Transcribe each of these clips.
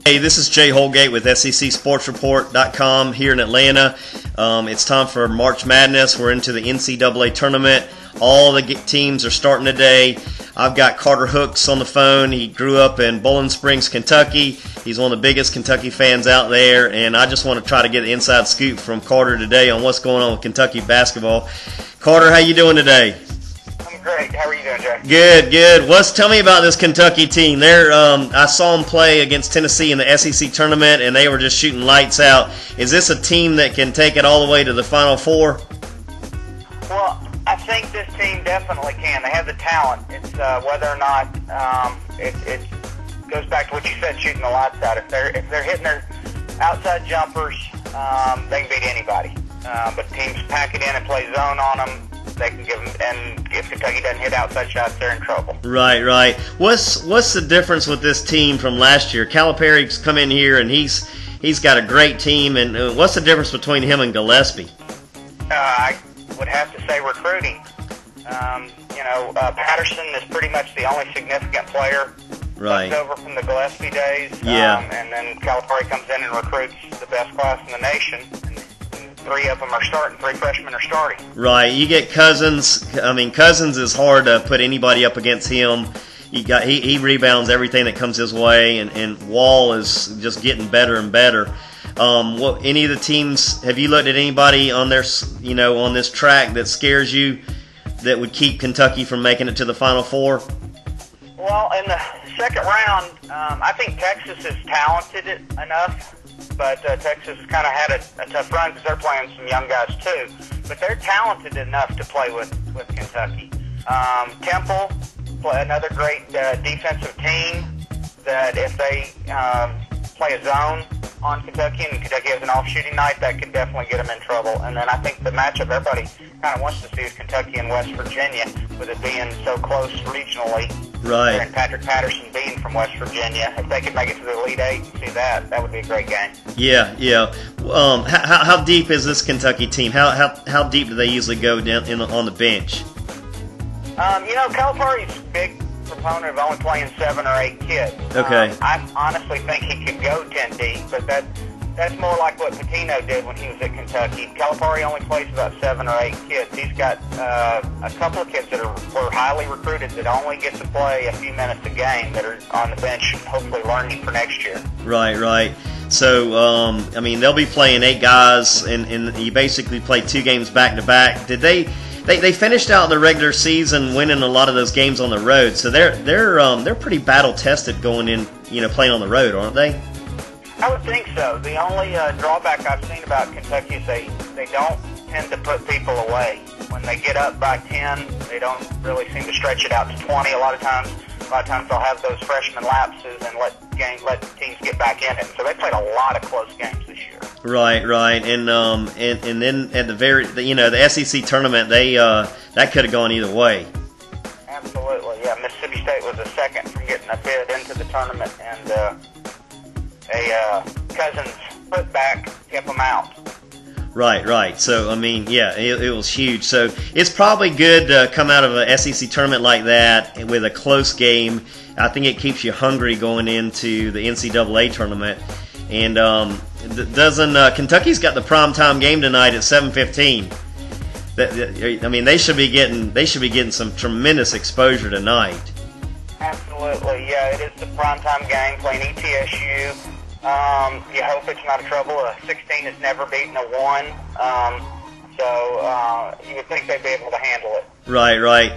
Hey, this is Jay Holgate with SECSportsReport.com here in Atlanta. It's time for March Madness. We're into the NCAA tournament. All the teams are starting today. I've got Carter Hooks on the phone. He grew up in Bowling Springs, Kentucky. He's one of the biggest Kentucky fans out there, and I just want to try to get the inside scoop from Carter today on what's going on with Kentucky basketball. Carter, how you doing today? Great. How are you doing, Jay? Good. Tell me about this Kentucky team. I saw them play against Tennessee in the SEC tournament, and they were just shooting lights out. Is this a team that can take it all the way to the Final Four? Well, I think this team definitely can. They have the talent. It's whether or not it goes back to what you said, shooting the lights out. If they're hitting their outside jumpers, they can beat anybody. But teams pack it in and play zone on them. They can give them, and if Kentucky doesn't hit outside shots, they're in trouble. Right. What's the difference with this team from last year? Calipari's come in here, and he's got a great team. And what's the difference between him and Gillespie? I would have to say recruiting. Patterson is pretty much the only significant player left over from the Gillespie days. Yeah. And then Calipari comes in and recruits the best class in the nation. Three of them are starting. 3 freshmen are starting. Right. You get Cousins. I mean, Cousins is hard to put anybody up against him. He rebounds everything that comes his way, and Wall is just getting better and better. Any of the teams, have you looked at anybody on on this track that scares you, that would keep Kentucky from making it to the Final Four? Well, in the second round, I think Texas is talented enough. But Texas kind of had a tough run because they're playing some young guys too. But they're talented enough to play with Kentucky. Temple, another great defensive team that if they play a zone on Kentucky and Kentucky has an off-shooting night, that could definitely get them in trouble. And then I think the matchup everybody kind of wants to see is Kentucky and West Virginia, with it being so close regionally. Right. And Patrick Patterson being from West Virginia. If they could make it to the Elite Eight and see that would be a great game. Yeah. How deep is this Kentucky team? How deep do they usually go down on the bench? Calipari's big proponent of only playing 7 or 8 kids. Okay. I honestly think he could go 10 deep, but that's more like what Pitino did when he was at Kentucky. Calipari only plays about 7 or 8 kids. He's got a couple of kids that were highly recruited that only get to play a few minutes a game that are on the bench, hopefully learning for next year. Right. So, they'll be playing 8 guys, and you basically play 2 games back-to-back. Did they finished out the regular season winning a lot of those games on the road, so they're pretty battle-tested going in, playing on the road, aren't they? I would think so. The only drawback I've seen about Kentucky is they don't tend to put people away. When they get up by 10, they don't really seem to stretch it out to 20 a lot of times. A lot of times they'll have those freshman lapses and let teams get back in it. So they played a lot of close games this year. Right, and then at the SEC tournament, that could have gone either way. Absolutely, yeah. Mississippi State was a second from getting a bid into the tournament, and a Cousins putback kept them out. Right. So, it was huge. So, it's probably good to come out of a SEC tournament like that with a close game. I think it keeps you hungry going into the NCAA tournament. And Kentucky's got the primetime game tonight at 7:15. They should be getting some tremendous exposure tonight. Absolutely, yeah. It is the primetime game playing ETSU. You hope it's not a trouble. A 16 has never beaten a 1, so you would think they'd be able to handle it. Right.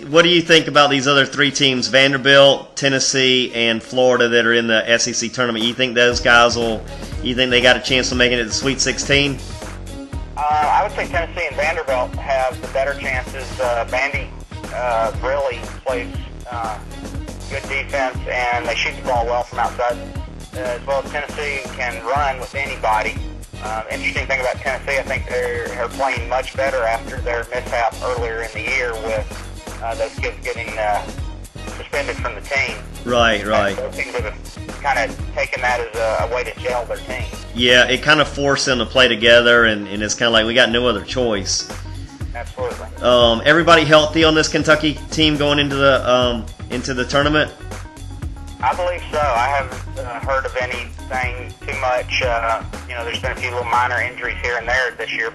What do you think about these other 3 teams, Vanderbilt, Tennessee, and Florida, that are in the SEC tournament? You think those guys you think they got a chance of making it to the Sweet 16? I would say Tennessee and Vanderbilt have the better chances. Vandy really plays good defense, and they shoot the ball well from outside. As well as Tennessee can run with anybody. Interesting thing about Tennessee, I think they're playing much better after their mishap earlier in the year with those kids getting suspended from the team. Right. Those teams have kind of taken that as a way to gel their team. Yeah, it kind of forced them to play together, and it's kind of like we got no other choice. Absolutely. Everybody healthy on this Kentucky team going into the tournament? I believe so. I haven't heard of anything too much. There's been a few little minor injuries here and there this year.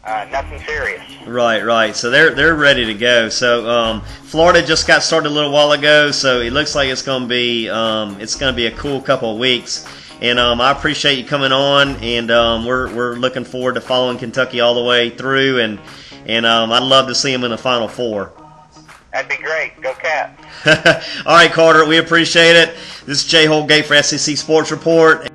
Nothing serious. Right. So they're ready to go. So Florida just got started a little while ago, so it looks like it's going to be a cool couple of weeks. And I appreciate you coming on, and we're looking forward to following Kentucky all the way through, and I'd love to see them in the Final Four. That'd be great. Go Cat. All right, Carter, we appreciate it. This is Jay Holgate for SEC Sports Report.